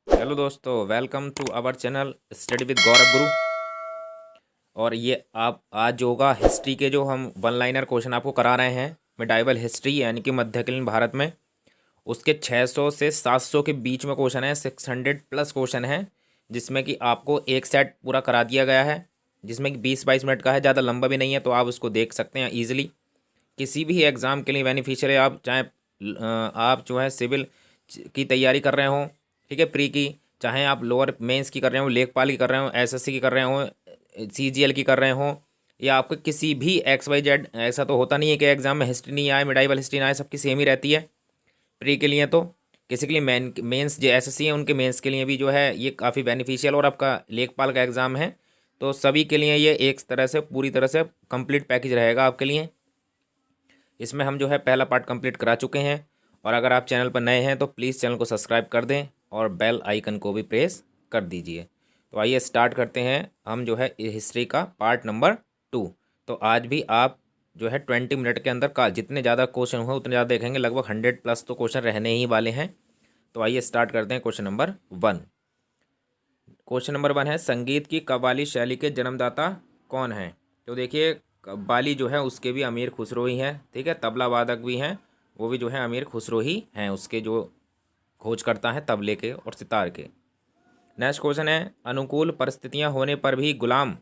Hello दोस्तों, welcome to our channel study with Gaurav Guru. और ये आप आज होगा हिस्ट्री के जो हम वन लाइनर क्वेश्चन आपको करा रहे हैं, मिडाइवल हिस्ट्री यानी कि मध्यकालीन भारत में। उसके 600 से 700 के बीच में क्वेश्चन है, 600 प्लस क्वेश्चन है, जिसमें कि आपको एक सेट पूरा करा दिया गया है, जिसमें कि 20-22 मिनट का है, ज़्यादा लंबा भी नहीं है, तो आप उसको देख सकते हैं ईजिली। किसी भी एग्ज़ाम के लिए बेनिफिशियल है, आप चाहे आप जो है सिविल की तैयारी कर रहे हों, ठीक है, प्री की, चाहे आप लोअर मेंस की कर रहे हो, लेखपाल की कर रहे हो, एसएससी की कर रहे हो, सीजीएल की कर रहे हो, या आपको किसी भी एक्स वाई जेड, ऐसा तो होता नहीं है कि एग्जाम में हिस्ट्री नहीं आए, मिडाइवल हिस्ट्री ना आए, सबकी सेम ही रहती है प्री के लिए। तो किसी के लिए मेंस जो एसएससी है उनके मेंस के लिए भी जो है ये काफ़ी बेनिफिशियल, और आपका लेखपाल का एग्ज़ाम है तो सभी के लिए ये एक तरह से पूरी तरह से कंप्लीट पैकेज रहेगा आपके लिए। इसमें हम जो है पहला पार्ट कंप्लीट करा चुके हैं, और अगर आप चैनल पर नए हैं तो प्लीज़ चैनल को सब्सक्राइब कर दें और बेल आइकन को भी प्रेस कर दीजिए। तो आइए स्टार्ट करते हैं हम जो है हिस्ट्री का पार्ट नंबर 2। तो आज भी आप जो है 20 मिनट के अंदर का जितने ज़्यादा क्वेश्चन हो उतने ज़्यादा देखेंगे, लगभग 100+ तो क्वेश्चन रहने ही वाले हैं। तो आइए स्टार्ट करते हैं क्वेश्चन नंबर 1। क्वेश्चन नंबर 1 है, संगीत की कव्वाली शैली के जन्मदाता कौन है? तो देखिए, कव्वाली जो है उसके भी अमीर खुसरो ही हैं, ठीक है, तबला वादक भी हैं, वो भी जो है अमीर खुसरो ही हैं, उसके जो खोज करता है तबले के और सितार के। नेक्स्ट क्वेश्चन है, अनुकूल परिस्थितियां होने पर भी गुलाम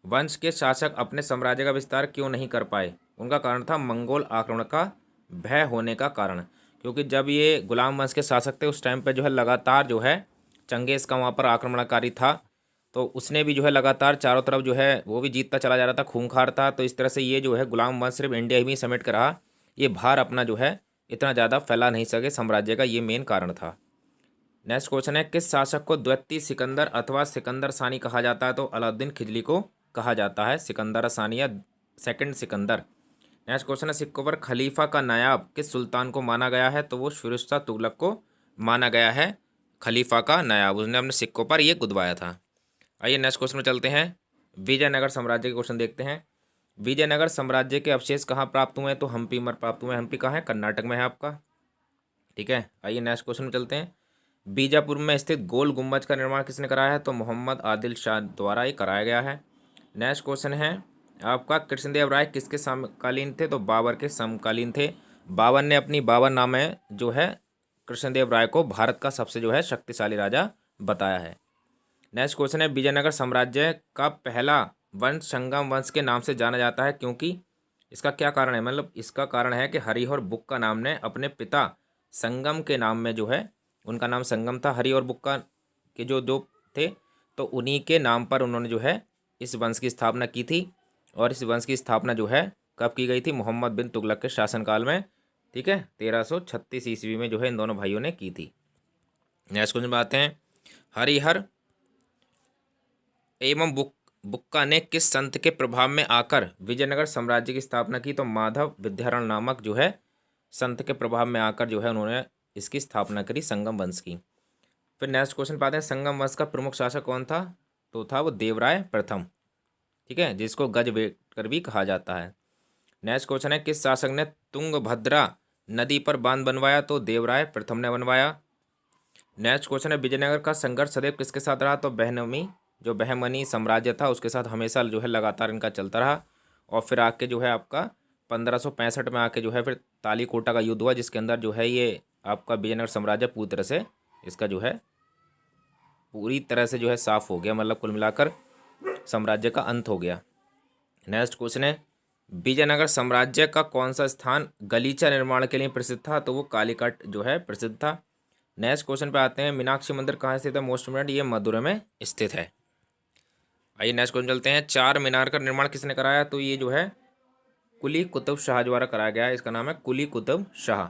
वंश के शासक अपने साम्राज्य का विस्तार क्यों नहीं कर पाए? उनका कारण था मंगोल आक्रमण का भय होने का कारण। क्योंकि जब ये गुलाम वंश के शासक थे उस टाइम पे जो है लगातार जो है चंगेज़ का वहाँ पर आक्रमणकारी था, तो उसने भी जो है लगातार चारों तरफ जो है वो भी जीतता चला जा रहा था, खूंखार था। तो इस तरह से ये जो है गुलाम वंश सिर्फ इंडिया ही में समेट कर रहा, ये भार अपना जो है इतना ज़्यादा फैला नहीं सके साम्राज्य का, ये मेन कारण था। नेक्स्ट क्वेश्चन है, किस शासक को द्वितीय सिकंदर अथवा सिकंदर सानी कहा जाता है? तो अलाउद्दीन खिलजी को कहा जाता है सिकंदर सानी या सेकंड सिकंदर। नेक्स्ट क्वेश्चन है, सिक्कों पर खलीफा का नायाब किस सुल्तान को माना गया है? तो वो फिरोज शाह तुगलक को माना गया है खलीफा का नायाब, उसने अपने सिक्कों पर ये गुदवाया था। आइए नेक्स्ट क्वेश्चन में चलते हैं, विजयनगर साम्राज्य के क्वेश्चन देखते हैं। विजयनगर साम्राज्य के अवशेष कहाँ प्राप्त हुए हैं? तो हम्पी में प्राप्त हुए हैं। हम्पी कहाँ है? कर्नाटक में है आपका, ठीक है। आइए नेक्स्ट क्वेश्चन में चलते हैं, बीजापुर में स्थित गोल गुम्बज का निर्माण किसने कराया है? तो मोहम्मद आदिल शाह द्वारा ये कराया गया है। नेक्स्ट क्वेश्चन है आपका, कृष्णदेव राय किसके समकालीन थे? तो बाबर के समकालीन थे। बाबर ने अपनी बाबर नाम है जो है कृष्णदेव राय को भारत का सबसे जो है शक्तिशाली राजा बताया है। नेक्स्ट क्वेश्चन है, विजयनगर साम्राज्य का पहला वंश संगम वंश के नाम से जाना जाता है, क्योंकि इसका क्या कारण है? मतलब इसका कारण है कि हरिहर बुक्का नाम ने अपने पिता संगम के नाम में जो है, उनका नाम संगम था, हरि और बुक्का के जो दो थे, तो उन्हीं के नाम पर उन्होंने जो है इस वंश की स्थापना की थी। और इस वंश की स्थापना जो है कब की गई थी? मोहम्मद बिन तुगलक के शासनकाल में, ठीक है, 1336 ईस्वी में जो है इन दोनों भाइयों ने की थी। नेक्स्ट क्वेश्चन में आते हैं, हरिहर एवं बुक्का ने किस संत के प्रभाव में आकर विजयनगर साम्राज्य की स्थापना की? तो माधव विद्यारण नामक जो है संत के प्रभाव में आकर जो है उन्होंने इसकी स्थापना करी, संगम वंश की। फिर नेक्स्ट क्वेश्चन पाते हैं, संगम वंश का प्रमुख शासक कौन था? तो था वो देवराय प्रथम, ठीक है, जिसको गजवेकर भी कहा जाता है। नेक्स्ट क्वेश्चन है, किस शासक ने तुंगभद्रा नदी पर बांध बनवाया? तो देवराय प्रथम ने बनवाया। नेक्स्ट क्वेश्चन है, विजयनगर का संघर्ष सदैव किसके साथ रहा? तो बहनमी जो बहमनी साम्राज्य था उसके साथ हमेशा जो है लगातार इनका चलता रहा। और फिर आके जो है आपका 1565 में आके जो है फिर तालीकोटा का युद्ध हुआ, जिसके अंदर जो है ये आपका विजयनगर साम्राज्य पूरी तरह से इसका जो है पूरी तरह से जो है साफ हो गया, मतलब कुल मिलाकर साम्राज्य का अंत हो गया। नेक्स्ट क्वेश्चन है, विजयनगर साम्राज्य का कौन सा स्थान गलीचा निर्माण के लिए प्रसिद्ध था? तो वो कालीकट जो है प्रसिद्ध था। नेक्स्ट क्वेश्चन पे आते हैं, मीनाक्षी मंदिर कहाँ स्थित है? मोस्ट इम्पोर्टेंट, ये मदुरै में स्थित है। आइए नेक्स्ट क्वेश्चन चलते हैं, चार मीनार का निर्माण किसने कराया? तो ये जो है कुली कुतुब शाह द्वारा कराया गया है, इसका नाम है कुली कुतुब शाह।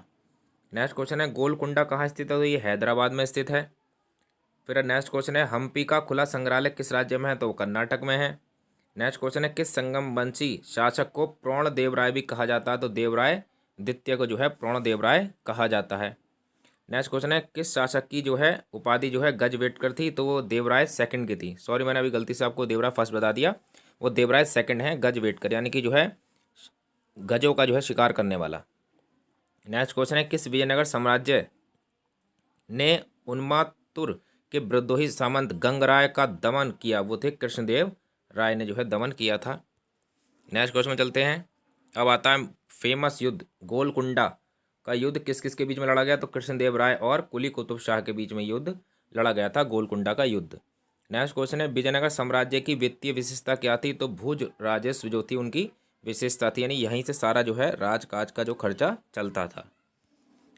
नेक्स्ट क्वेश्चन है, गोलकुंडा कहाँ स्थित है? तो ये हैदराबाद में स्थित है। फिर नेक्स्ट क्वेश्चन है, हम्पी का खुला संग्रहालय किस राज्य में है? तो वो कर्नाटक में है। नेक्स्ट क्वेश्चन है, किस संगम वंशी शासक को प्रोण देवराय भी कहा जाता है? तो देवराय द्वितीय को जो है प्रोण देवराय कहा जाता है। नेक्स्ट क्वेश्चन है, किस शासक की जो है उपाधि जो है गजवेटकर थी? तो वो देवराय सेकंड की थी। सॉरी, मैंने अभी गलती से आपको देवराय फर्स्ट बता दिया, वो देवराय सेकंड है, गजवेटकर यानी कि जो है गजों का जो है शिकार करने वाला। नेक्स्ट क्वेश्चन है, किस विजयनगर साम्राज्य ने उन्मातुर के विद्रोही सामंत गंगराय का दमन किया, वो थे कृष्णदेव राय ने जो है दमन किया था। नेक्स्ट क्वेश्चन में चलते हैं। अब आता है फेमस युद्ध गोलकुंडा का युद्ध किस किस के बीच में लड़ा गया, तो कृष्णदेव राय और कुली कुतुब शाह के बीच में युद्ध लड़ा गया था, गोलकुंडा का युद्ध। नेक्स्ट क्वेश्चन है विजयनगर साम्राज्य की वित्तीय विशेषता क्या थी, तो भुज राजस्व जो थी उनकी विशेषता थी, यानी यहीं से सारा जो है राजकाज का जो खर्चा चलता था।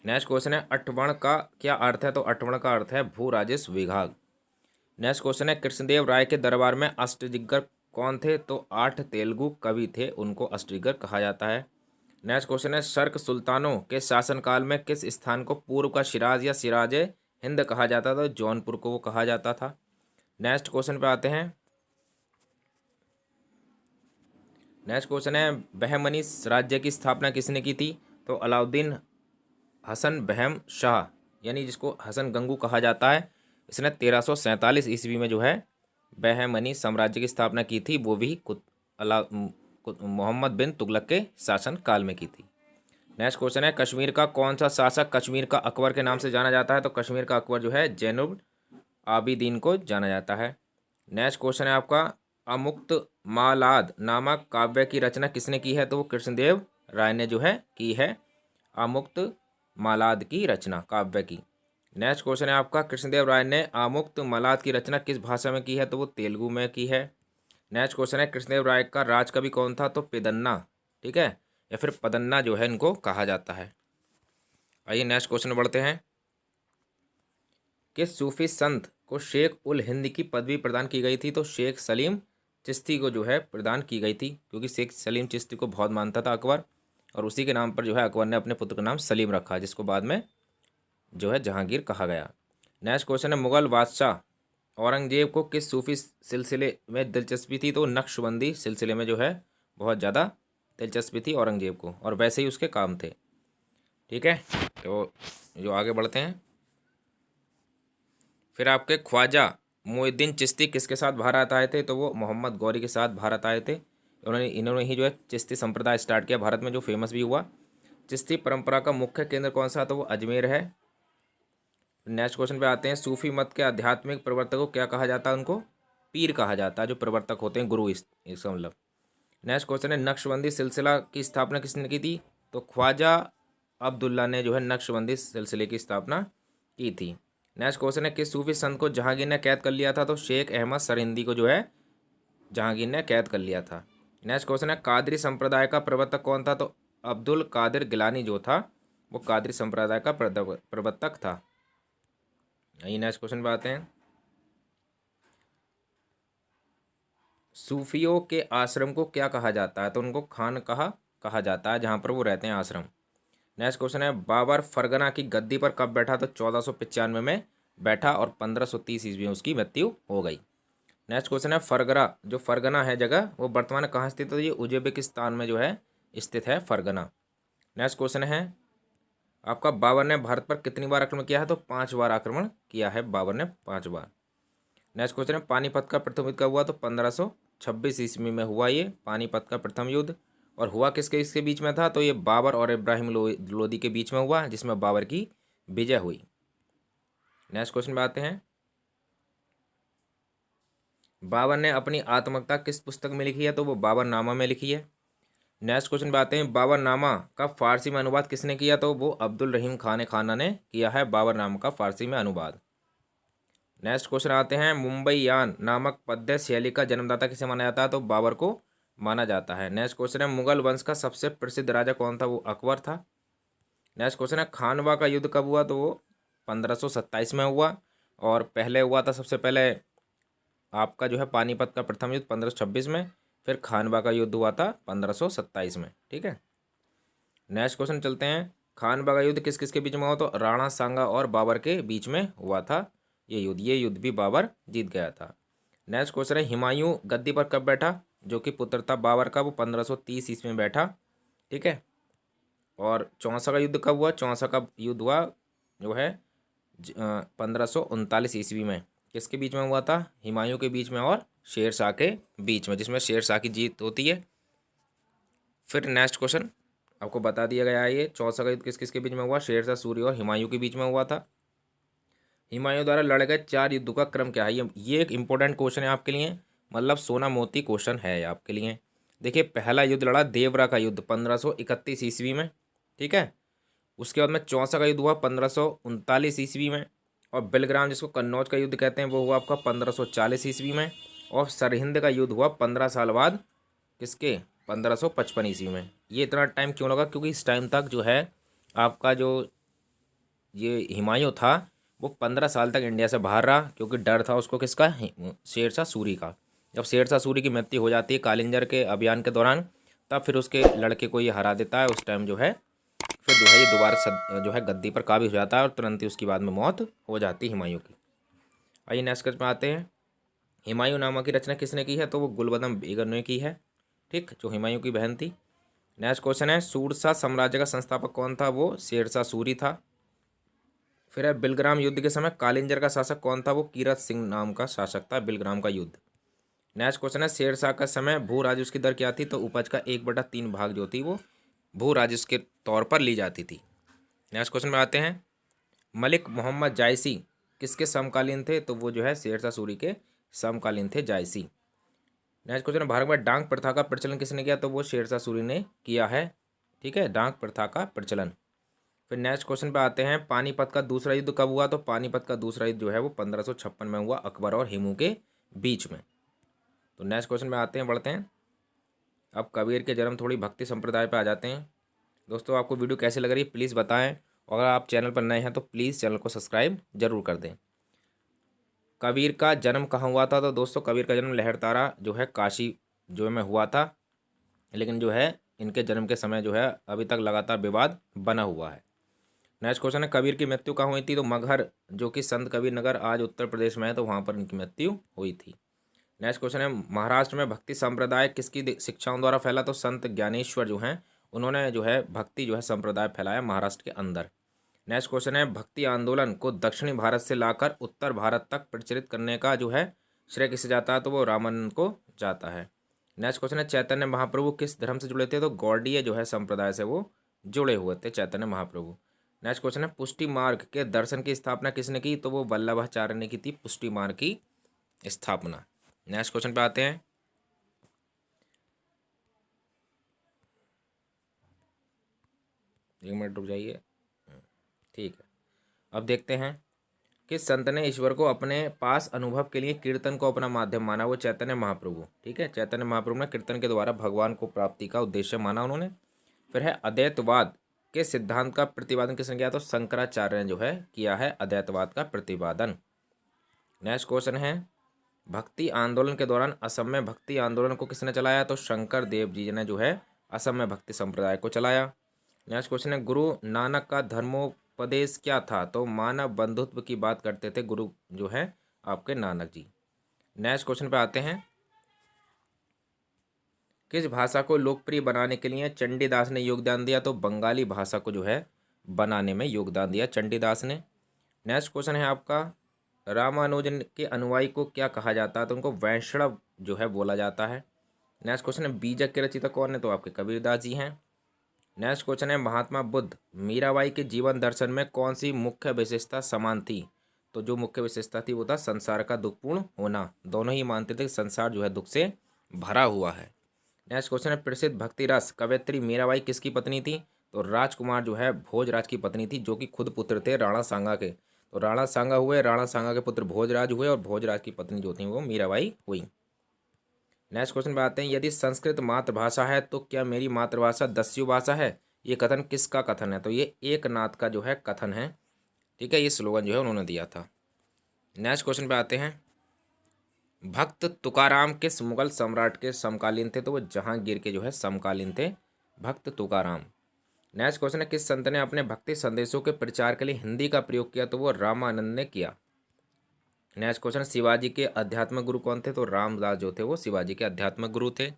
नेक्स्ट क्वेश्चन है अठवण का क्या अर्थ है, तो अठवण का अर्थ है भू राजस्व विभाग। नेक्स्ट क्वेश्चन है कृष्णदेव राय के दरबार में अष्टदिग्गज कौन थे, तो 8 तेलुगु कवि थे, उनको अष्टदिग्गज कहा जाता है। नेक्स्ट क्वेश्चन है शर्क सुल्तानों के शासनकाल में किस स्थान को पूर्व का शिराज या सिराज हिंद कहा जाता था, तो जौनपुर को वो कहा जाता था। नेक्स्ट क्वेश्चन पे आते हैं। नेक्स्ट क्वेश्चन है बहमनी राज्य की स्थापना किसने की थी, तो अलाउद्दीन हसन बहम शाह, यानी जिसको हसन गंगू कहा जाता है, इसने 1347 ईस्वी में जो है बहमनी साम्राज्य की स्थापना की थी, वो भी मोहम्मद बिन तुगलक के शासन काल में की थी। नेक्स्ट क्वेश्चन है कश्मीर का कौन सा शासक कश्मीर का अकबर के नाम से जाना जाता है, तो कश्मीर का अकबर जो है जैनुल आबिदीन को जाना जाता है। नेक्स्ट क्वेश्चन है आपका अमुक्त मालाद नामक काव्य की रचना किसने की है, तो वो कृष्णदेव राय ने जो है की है अमुक्त मालाद की रचना काव्य की। नेक्स्ट क्वेश्चन है आपका कृष्णदेव राय ने अमुक्त मालाद की रचना किस भाषा में की है, तो वो तेलुगु में की है। नेक्स्ट क्वेश्चन है कृष्णदेव राय का राजकवि कौन था, तो पेदन्ना, ठीक है, या फिर पदन्ना जो है इनको कहा जाता है। आइए नेक्स्ट क्वेश्चन में बढ़ते हैं। किस सूफी संत को शेख उल हिंद की पदवी प्रदान की गई थी, तो शेख सलीम चिश्ती को जो है प्रदान की गई थी, क्योंकि शेख सलीम चिश्ती को बहुत मानता था अकबर, और उसी के नाम पर जो है अकबर ने अपने पुत्र का नाम सलीम रखा, जिसको बाद में जो है जहांगीर कहा गया। नेक्स्ट क्वेश्चन है मुगल बादशाह औरंगजेब को किस सूफी सिलसिले में दिलचस्पी थी, तो नक्शबंदी सिलसिले में जो है बहुत ज़्यादा दिलचस्पी थी औरंगजेब को, और वैसे ही उसके काम थे। ठीक है, तो जो आगे बढ़ते हैं। फिर आपके ख्वाजा मोइनुद्दीन चिश्ती किसके साथ भारत आए थे, तो वो मोहम्मद गौरी के साथ भारत आए थे। इन्होंने ही जो है चिश्ती संप्रदाय स्टार्ट किया भारत में, जो फेमस भी हुआ। चिश्ती परंपरा का मुख्य केंद्र कौन सा, तो वो अजमेर है। नेक्स्ट क्वेश्चन पे आते हैं। सूफी मत के आध्यात्मिक प्रवर्तक को क्या कहा जाता है, उनको पीर कहा जाता है, जो प्रवर्तक होते हैं गुरु, इसका मतलब। नेक्स्ट क्वेश्चन है नक्शबंदी सिलसिला की स्थापना किसने की थी, तो ख्वाजा अब्दुल्ला ने जो है नक्शबंदी सिलसिले की स्थापना की थी। नेक्स्ट क्वेश्चन है किस सूफी संत को जहांगीर ने कैद कर लिया था, तो शेख अहमद सरहिंदी को जो है जहांगीर ने कैद कर लिया था। नेक्स्ट क्वेश्चन है कादरी संप्रदाय का प्रवर्तक कौन था, तो अब्दुल कादिर गिलानी जो था वो कादरी संप्रदाय का प्रवर्तक था। आइए नेक्स्ट क्वेश्चन पे आते हैं। सूफियों के आश्रम को क्या कहा जाता है, तो उनको खानकाह कहा जाता है, जहाँ पर वो रहते हैं आश्रम। नेक्स्ट क्वेश्चन है बाबर फरगना की गद्दी पर कब बैठा, तो 1495 में बैठा, और 1530 ईस्वी में उसकी मृत्यु हो गई। नेक्स्ट क्वेश्चन है फरगना, जो फरगना है जगह, वो वर्तमान में कहाँ स्थित है, तो ये उज्बेकिस्तान में जो है स्थित है फरगना। नेक्स्ट क्वेश्चन है आपका बाबर ने भारत पर कितनी बार आक्रमण किया है, तो 5 बार आक्रमण किया है बाबर ने, 5 बार। नेक्स्ट क्वेश्चन है पानीपत का प्रथम युद्ध कब हुआ, तो 1526 ईस्वी में हुआ ये पानीपत का प्रथम युद्ध। और हुआ किसके इसके बीच में था, तो ये बाबर और इब्राहिम लोदी के बीच में हुआ, जिसमें बाबर की विजय हुई। नेक्स्ट क्वेश्चन पे आते हैं। बाबर ने अपनी आत्मकथा किस पुस्तक में लिखी है, तो वो बाबरनामा में लिखी है। नेक्स्ट क्वेश्चन पे आते हैं। बाबरनामा का फारसी में अनुवाद किसने किया, तो वो अब्दुल रहीम खान खाना ने किया है बाबरनामा का फारसी में अनुवाद। नेक्स्ट क्वेश्चन आते हैं। मुंबईयान नामक पद्य शैली का जन्मदाता किसे माना जाता है, तो बाबर को माना जाता है। नेक्स्ट क्वेश्चन है मुगल वंश का सबसे प्रसिद्ध राजा कौन था, वो अकबर था। नेक्स्ट क्वेश्चन है खानवा का युद्ध कब हुआ, तो वो 1527 में हुआ, और पहले हुआ था सबसे पहले आपका जो है पानीपत का प्रथम युद्ध 1526 में, फिर खानवा का युद्ध हुआ था 1527 में। ठीक है, नेक्स्ट क्वेश्चन चलते हैं। खानवा का युद्ध किस किस के बीच में हुआ, तो राणा सांगा और बाबर के बीच में हुआ था ये युद्ध भी बाबर जीत गया था। नेक्स्ट क्वेश्चन है हुमायूं गद्दी पर कब बैठा, जो कि पुत्र था बाबर का, वो 1530 ईस्वी में बैठा। ठीक है, और चौसा का युद्ध कब हुआ, चौसा का युद्ध हुआ जो है 1539 ईस्वी में। किसके बीच में हुआ था, हुमायूं के बीच में और शेर शाह के बीच में, जिसमें शेर शाह की जीत होती है। फिर नेक्स्ट क्वेश्चन आपको बता दिया गया है, ये चौसा का युद्ध किस किस के बीच में हुआ, शेर शाह सूरी और हुमायूं के बीच में हुआ था। हुमायूं द्वारा लड़े गए 4 युद्धों का क्रम क्या है? ये एक इंपॉर्टेंट क्वेश्चन है आपके लिए, मतलब सोना मोती क्वेश्चन है आपके लिए। देखिए, पहला युद्ध लड़ा देवरा का युद्ध 1531 ईस्वी में, ठीक है। उसके बाद में चौसा का युद्ध हुआ 1539 ईस्वी में, और बिलग्राम जिसको कन्नौज का युद्ध कहते हैं वो हुआ आपका 1540 ईस्वी में, और सरहिंद का युद्ध हुआ 15 साल बाद, किसके? 1555 ईस्वी में। ये इतना टाइम क्यों लगा? क्योंकि इस टाइम तक जो है आपका जो ये हुमायूं था वो 15 साल तक इंडिया से बाहर रहा, क्योंकि डर था उसको किसका? शेरशाह सूरी का। जब शेरशाह सूरी की मृत्यु हो जाती है कालिंजर के अभियान के दौरान, तब फिर उसके लड़के को ये हरा देता है। उस टाइम जो है फिर जो है ये दोबारा जो है गद्दी पर काबिज हो जाता है, और तुरंत ही उसकी बाद में मौत हो जाती है हुमायूं की। आइए नेक्स्ट क्वेश्चन में आते हैं। हुमायूं नामा की रचना किसने की है? तो वो गुलबदम बेगम ने की है, ठीक, जो हुमायूं की बहन थी। नेक्स्ट क्वेश्चन है, सूरसा साम्राज्य का संस्थापक कौन था? वो शेरशाह सूरी था। फिर है, बिलग्राम युद्ध के समय कालिंजर का शासक कौन था? वो कीरत सिंह नाम का शासक था बिलग्राम का युद्ध। नेक्स्ट क्वेश्चन है, शेरशाह का समय भू राजस्व की दर क्या थी? तो उपज का 1/3 भाग जो थी वो भू राजस्व के तौर पर ली जाती थी। नेक्स्ट क्वेश्चन में आते हैं, मलिक मोहम्मद जायसी किसके समकालीन थे? तो वो जो है शेरशाह सूरी के समकालीन थे जायसी। नेक्स्ट क्वेश्चन है, भारत में डांग प्रथा का प्रचलन किसने किया? तो वो शेरशाह सूरी ने किया है, ठीक है, डांग प्रथा का प्रचलन। फिर नेक्स्ट क्वेश्चन पे आते हैं, पानीपत का दूसरा युद्ध कब हुआ? तो पानीपत का दूसरा युद्ध जो है वो 1556 में हुआ, अकबर और हिमू के बीच में। तो नेक्स्ट क्वेश्चन पे आते हैं, बढ़ते हैं। अब कबीर के जन्म थोड़ी भक्ति संप्रदाय पे आ जाते हैं। दोस्तों, आपको वीडियो कैसी लग रही है प्लीज़ बताएं, और अगर आप चैनल पर नए हैं तो प्लीज़ चैनल को सब्सक्राइब जरूर कर दें। कबीर का जन्म कहाँ हुआ था? तो दोस्तों, कबीर का जन्म लहरतारा जो है काशी जो में हुआ था, लेकिन जो है इनके जन्म के समय जो है अभी तक लगातार विवाद बना हुआ है। नेक्स्ट क्वेश्चन है, कबीर की मृत्यु कहाँ हुई थी? तो मगहर जो कि संत कबीर नगर आज उत्तर प्रदेश में है, तो वहाँ पर इनकी मृत्यु हुई थी। नेक्स्ट क्वेश्चन है, महाराष्ट्र में भक्ति संप्रदाय किसकी शिक्षाओं द्वारा फैला? तो संत ज्ञानेश्वर जो हैं उन्होंने जो है भक्ति जो है संप्रदाय फैलाया महाराष्ट्र के अंदर। नेक्स्ट क्वेश्चन है, भक्ति आंदोलन को दक्षिणी भारत से लाकर उत्तर भारत तक प्रचलित करने का जो है श्रेय किसे जाता है? तो वो रामानंद को जाता है। नेक्स्ट क्वेश्चन है, चैतन्य महाप्रभु किस धर्म से जुड़े थे? तो गौड़ीय जो है संप्रदाय से वो जुड़े हुए थे चैतन्य महाप्रभु। नेक्स्ट क्वेश्चन है, पुष्टि मार्ग के दर्शन की स्थापना किसने की? तो वो वल्लभाचार्य ने की थी पुष्टि मार्ग की स्थापना। नेक्स्ट क्वेश्चन पे आते हैं, एक मिनट रुक जाइए, ठीक है। अब देखते हैं, किस संत ने ईश्वर को अपने पास अनुभव के लिए कीर्तन को अपना माध्यम माना? वो चैतन्य महाप्रभु, ठीक है, चैतन्य महाप्रभु ने कीर्तन के द्वारा भगवान को प्राप्ति का उद्देश्य माना उन्होंने। फिर है, अद्वैतवाद के सिद्धांत का प्रतिपादन किसने किया? तो शंकराचार्य ने जो है किया है अद्वैतवाद का प्रतिपादन। नेक्स्ट क्वेश्चन है, भक्ति आंदोलन के दौरान असम में भक्ति आंदोलन को किसने चलाया? तो शंकर देव जी ने जो है असम में भक्ति संप्रदाय को चलाया। नेक्स्ट क्वेश्चन है, गुरु नानक का धर्मोपदेश क्या था? तो मानव बंधुत्व की बात करते थे गुरु जो है आपके नानक जी। नेक्स्ट क्वेश्चन पे आते हैं, किस भाषा को लोकप्रिय बनाने के लिए चंडीदास ने योगदान दिया? तो बंगाली भाषा को जो है बनाने में योगदान दिया चंडीदास ने। नेक्स्ट क्वेश्चन है आपका, रामानुजन के अनुयायी को क्या कहा जाता है? तो उनको वैष्णव जो है बोला जाता है। नेक्स्ट क्वेश्चन है, बीजक के रचयिता कौन है? तो आपके कबीरदास जी हैं। नेक्स्ट क्वेश्चन है, महात्मा बुद्ध मीराबाई के जीवन दर्शन में कौन सी मुख्य विशेषता समान थी? तो जो मुख्य विशेषता थी वो था संसार का दुखपूर्ण होना। दोनों ही मानते थे कि संसार जो है दुख से भरा हुआ है। नेक्स्ट क्वेश्चन है, प्रसिद्ध भक्ति रस कवयित्री मीराबाई किसकी पत्नी थी? तो राजकुमार जो है भोजराज की पत्नी थी, जो कि खुद पुत्र थे राणा सांगा के। तो राणा सांगा हुए, राणा सांगा के पुत्र भोजराज हुए, और भोजराज की पत्नी जो थी वो मीराबाई हुई। नेक्स्ट क्वेश्चन पे आते हैं, यदि संस्कृत मातृभाषा है तो क्या मेरी मातृभाषा दस्यु भाषा है? ये कथन किसका कथन है? तो ये एकनाथ का जो है कथन है, ठीक है, ये स्लोगन जो है उन्होंने दिया था। नेक्स्ट क्वेश्चन पे आते हैं, भक्त तुकाराम किस मुगल सम्राट के समकालीन थे? तो वो जहांगीर के जो है समकालीन थे भक्त तुकाराम। नेक्स्ट क्वेश्चन है, किस संत ने अपने भक्ति संदेशों के प्रचार के लिए हिंदी का प्रयोग किया? तो वो रामानंद ने किया। नेक्स्ट क्वेश्चन, शिवाजी के अध्यात्मक गुरु कौन थे? तो रामदास जो थे वो शिवाजी के अध्यात्मक गुरु थे।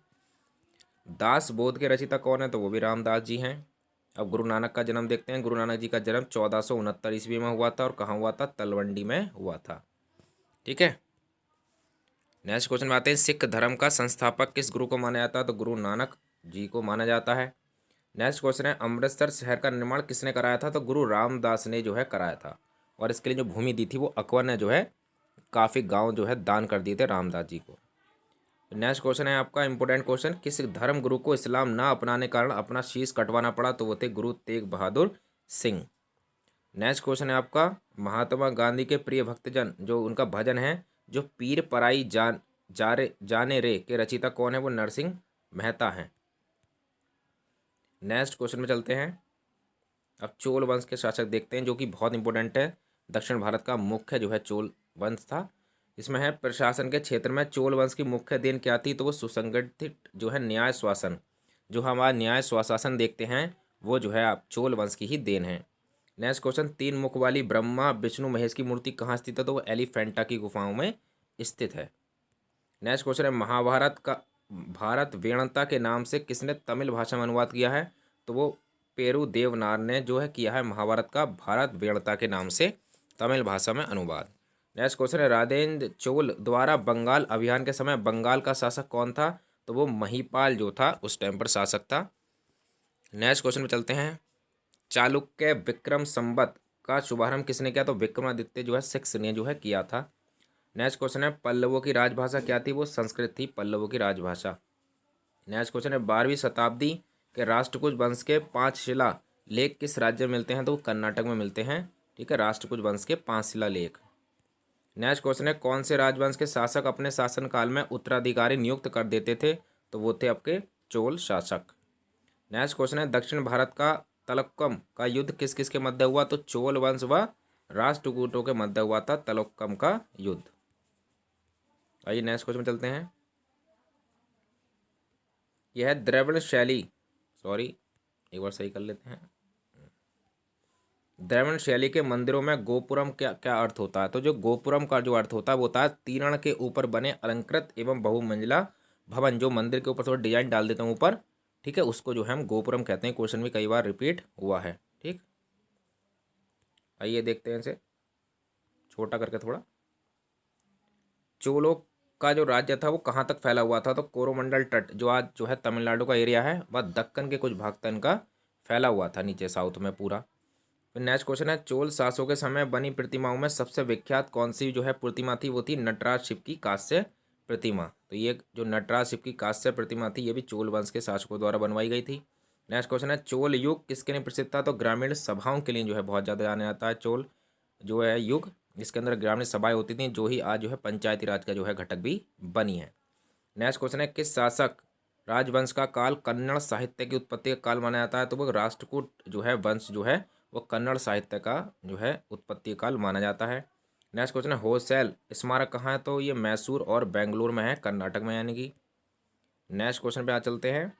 दास बोध के रचयिता कौन है? तो वो भी रामदास जी हैं। अब गुरु नानक का जन्म देखते हैं। गुरु नानक जी का जन्म 1469 ईस्वी में हुआ था, और कहाँ हुआ था? तलवंडी में हुआ था, ठीक है। नेक्स्ट क्वेश्चन में आते हैं, सिख धर्म का संस्थापक किस गुरु को माना जाता है? तो गुरु नानक जी को माना जाता है। नेक्स्ट क्वेश्चन है, अमृतसर शहर का निर्माण किसने कराया था? तो गुरु रामदास ने जो है कराया था। और इसके लिए जो भूमि दी थी वो अकबर ने जो है काफ़ी गांव जो है दान कर दिए थे रामदास जी को। नेक्स्ट क्वेश्चन है आपका इंपॉर्टेंट क्वेश्चन, किस धर्म गुरु को इस्लाम ना अपनाने के कारण अपना शीश कटवाना पड़ा? तो वो थे गुरु तेग बहादुर सिंह। नेक्स्ट क्वेश्चन है आपका, महात्मा गांधी के प्रिय भक्तजन जो उनका भजन है जो पीर पराई जाने रे के रचयिता कौन है? वो नरसिंह मेहता हैं। नेक्स्ट क्वेश्चन में चलते हैं। अब चोल वंश के शासक देखते हैं जो कि बहुत इंपॉर्टेंट है। दक्षिण भारत का मुख्य जो है चोल वंश था। इसमें है प्रशासन के क्षेत्र में चोल वंश की मुख्य देन क्या थी? तो वो सुसंगठित जो है न्याय स्वासन, जो हमारा न्याय स्वशासन देखते हैं वो जो है आप चोल वंश की ही देन है। नेक्स्ट क्वेश्चन, 3 मुख वाली ब्रह्मा विष्णु महेश की मूर्ति कहाँ स्थित है? तो वो एलिफेंटा की गुफाओं में स्थित है। नेक्स्ट क्वेश्चन है, महाभारत का भारत वेणता के नाम से किसने तमिल भाषा में अनुवाद किया है? तो वो पेरू देवनार ने जो है किया है महाभारत का भारत वेणता के नाम से तमिल भाषा में अनुवाद। नेक्स्ट क्वेश्चन है, राजेंद्र चोल द्वारा बंगाल अभियान के समय बंगाल का शासक कौन था? तो वो महिपाल जो था उस टाइम पर शासक था। नेक्स्ट क्वेश्चन में चलते हैं। चालुक्य विक्रम संवत का शुभारंभ किसने किया? तो विक्रमादित्य जो है 6 ने जो है किया था। नेक्स्ट क्वेश्चन है, पल्लवों की राजभाषा क्या थी? वो संस्कृत थी पल्लवों की राजभाषा। नेक्स्ट क्वेश्चन है, 12वीं शताब्दी के राष्ट्रकूट वंश के 5 शिला लेख किस राज्य में मिलते हैं? तो कर्नाटक में मिलते हैं। ठीक है, राष्ट्रकूट वंश के 5 शिला लेख। नेक्स्ट क्वेश्चन है, कौन से राजवंश के शासक अपने शासनकाल में उत्तराधिकारी नियुक्त कर देते थे? तो वो थे आपके चोल शासक। नेक्स्ट क्वेश्चन है, दक्षिण भारत का तलक्कम का युद्ध किस किस के मध्य हुआ? तो चोल वंश व राष्ट्रकूटों के मध्य हुआ था तलक्कम का युद्ध। आइए नेक्स्ट क्वेश्चन में चलते हैं। यह है द्रविड़ शैली, सॉरी एक बार सही कर लेते हैं। द्रविड़ शैली के मंदिरों में गोपुरम क्या क्या अर्थ होता है? तो जो गोपुरम का जो अर्थ होता है वो होता है तीरण के ऊपर बने अलंकृत एवं बहुमंजिला भवन, जो मंदिर के ऊपर थोड़ा डिजाइन डाल देते हैं ऊपर, ठीक है, उसको जो है हम गोपुरम कहते हैं। क्वेश्चन भी कई बार रिपीट हुआ है। ठीक, आइए देखते हैं इसे छोटा करके थोड़ा। चोलों का जो राज्य था वो कहाँ तक फैला हुआ था? तो कोरोमंडल तट जो आज जो है तमिलनाडु का एरिया है वह दक्कन के कुछ भाग तक इनका फैला हुआ था नीचे साउथ में पूरा। फिर नेक्स्ट क्वेश्चन है, चोल शासकों के समय बनी प्रतिमाओं में सबसे विख्यात कौन सी जो है प्रतिमा थी? वो थी नटराज शिव की कांस्य प्रतिमा। तो ये जो नटराज शिव की कांस्य प्रतिमा थी ये भी चोल वंश के शासकों द्वारा बनवाई गई थी। नेक्स्ट क्वेश्चन है, चोल युग किसके लिए प्रसिद्ध था? तो ग्रामीण सभाओं के लिए जो है बहुत ज़्यादा जाना जाता है चोल जो है युग, जिसके अंदर ग्रामीण सभाएं होती थी जो ही आज जो है पंचायती राज का जो है घटक भी बनी है। नेक्स्ट क्वेश्चन है, किस शासक राजवंश का काल कन्नड़ साहित्य की उत्पत्ति का काल माना जाता है? तो वो राष्ट्रकूट जो है वंश जो है वो कन्नड़ साहित्य का जो है उत्पत्ति काल माना जाता है। नेक्स्ट क्वेश्चन है, होलसेल स्मारक कहाँ है? तो ये मैसूर और बेंगलुरु में है, कर्नाटक में यानी कि। नेक्स्ट क्वेश्चन पे आ चलते हैं।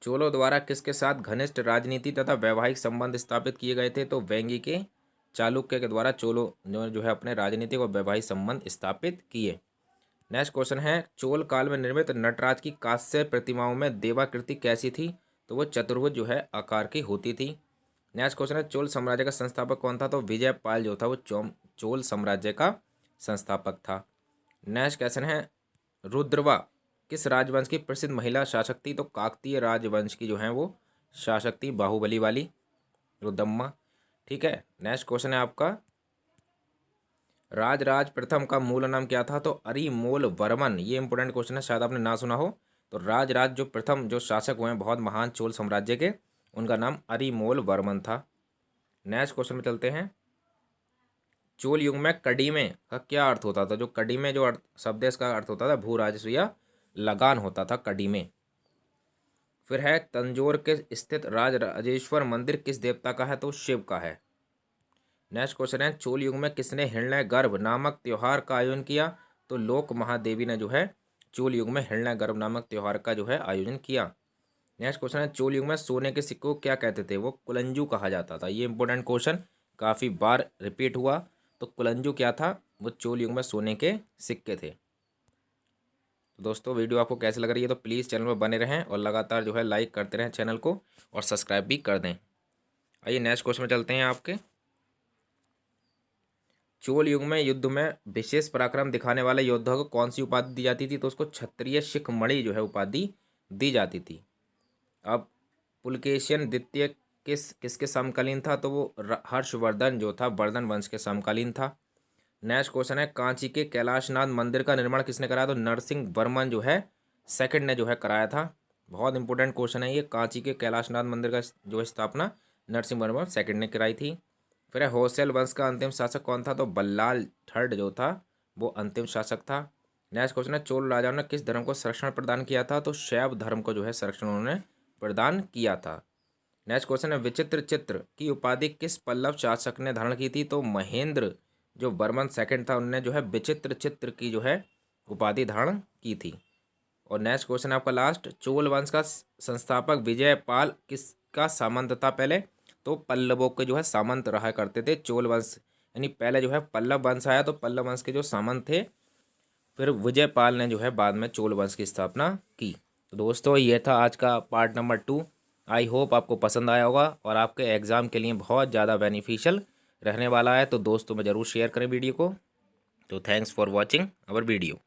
चोलों द्वारा किसके साथ घनिष्ठ राजनीति तथा वैवाहिक संबंध स्थापित किए गए थे? तो वेंगी के चालुक्य के द्वारा चोलों जो है अपने राजनीतिक और वैवाहिक संबंध स्थापित किए। नेक्स्ट क्वेश्चन है, चोल काल में निर्मित नटराज की कांस्य प्रतिमाओं में देवाकृति कैसी थी? तो वो चतुर्भुज जो है आकार की होती थी। नेक्स्ट क्वेश्चन है, चोल साम्राज्य का संस्थापक कौन था? तो विजय पाल जो था वो चोल साम्राज्य का संस्थापक था। नेक्स्ट क्वेश्चन है, रुद्रवा किस राजवंश की प्रसिद्ध महिला शासक थी? तो काकतीय राजवंश की जो है वो शासक थी, बाहुबली वाली रुद्रम्मा। ठीक है, नेक्स्ट क्वेश्चन है आपका, राजराज प्रथम का मूल नाम क्या था? तो अरिमोल वर्मन। ये इंपॉर्टेंट क्वेश्चन है, शायद आपने ना सुना हो। तो राजराज जो प्रथम जो शासक हुए हैं बहुत महान चोल साम्राज्य के, उनका नाम अरिमोल वर्मन था। नेक्स्ट क्वेश्चन में चलते हैं। चोल युग में कड़ीमे का क्या अर्थ होता था? जो कड़ीमे जो अर्थ शब्द है इसका अर्थ होता था भू राजस्व या लगान होता था कड़ीमे। फिर है, तंजौर के स्थित राजराजेश्वर मंदिर किस देवता का है? तो शिव का है। नेक्स्ट क्वेश्चन है, चोल युग में किसने हिरण्य गर्भ नामक त्योहार का आयोजन किया? तो लोक महादेवी ने जो है चोल युग में हिरण्य गर्भ नामक त्योहार का जो है आयोजन किया। नेक्स्ट क्वेश्चन है, चोल युग में सोने के सिक्कों को क्या कहते थे? वो कुलंजू कहा जाता था। ये इंपॉर्टेंट क्वेश्चन काफ़ी बार रिपीट हुआ। तो कुलंजू क्या था? वो चोल युग में सोने के सिक्के थे। तो दोस्तों वीडियो आपको कैसे लग रही है? तो प्लीज़ चैनल पर बने रहें और लगातार जो है लाइक करते रहें चैनल को और सब्सक्राइब भी कर दें। आइए नेक्स्ट क्वेश्चन में चलते हैं आपके। चोल युग में युद्ध में विशेष पराक्रम दिखाने वाले योद्धा को कौन सी उपाधि दी जाती थी? तो उसको क्षत्रिय शिखमणि जो है उपाधि दी जाती थी। अब पुलकेशिन द्वितीय किसके समकालीन था, तो वो हर्षवर्धन जो था वर्धन वंश के समकालीन था। नेक्स्ट क्वेश्चन है कांची के कैलाशनाथ मंदिर का निर्माण किसने कराया, तो नरसिंह वर्मन जो है सेकंड ने जो है कराया था। बहुत इंपॉर्टेंट क्वेश्चन है ये, कांची के कैलाशनाथ मंदिर का जो है स्थापना नरसिंह वर्मन सेकंड ने कराई थी। फिर है होयसल वंश का अंतिम शासक कौन था, तो बल्लाल थर्ड जो था वो अंतिम शासक था। नेक्स्ट क्वेश्चन है चोल राजाओं ने किस धर्म को संरक्षण प्रदान किया था, तो शैव धर्म को जो है संरक्षण उन्होंने प्रदान किया था। नेक्स्ट क्वेश्चन है विचित्र चित्र की उपाधि किस पल्लव शासक ने धारण की थी, तो महेंद्र जो वर्मन सेकंड था उनने जो है विचित्र चित्र की जो है उपाधि धारण की थी। और नेक्स्ट क्वेश्चन आपका लास्ट, चोल वंश का संस्थापक विजयपाल किसका सामंत था पहले, तो पल्लवों के जो है सामंत रहा करते थे चोल वंश, यानी पहले जो है पल्लव वंश आया तो पल्लव वंश के जो सामंत थे, फिर विजयपाल ने जो है बाद में चोल वंश की स्थापना की। तो दोस्तों ये था आज का पार्ट नंबर 2। आई होप आपको पसंद आया होगा और आपके एग्ज़ाम के लिए बहुत ज़्यादा बेनिफिशियल रहने वाला है। तो दोस्तों में ज़रूर शेयर करें वीडियो को। तो thanks for watching our video.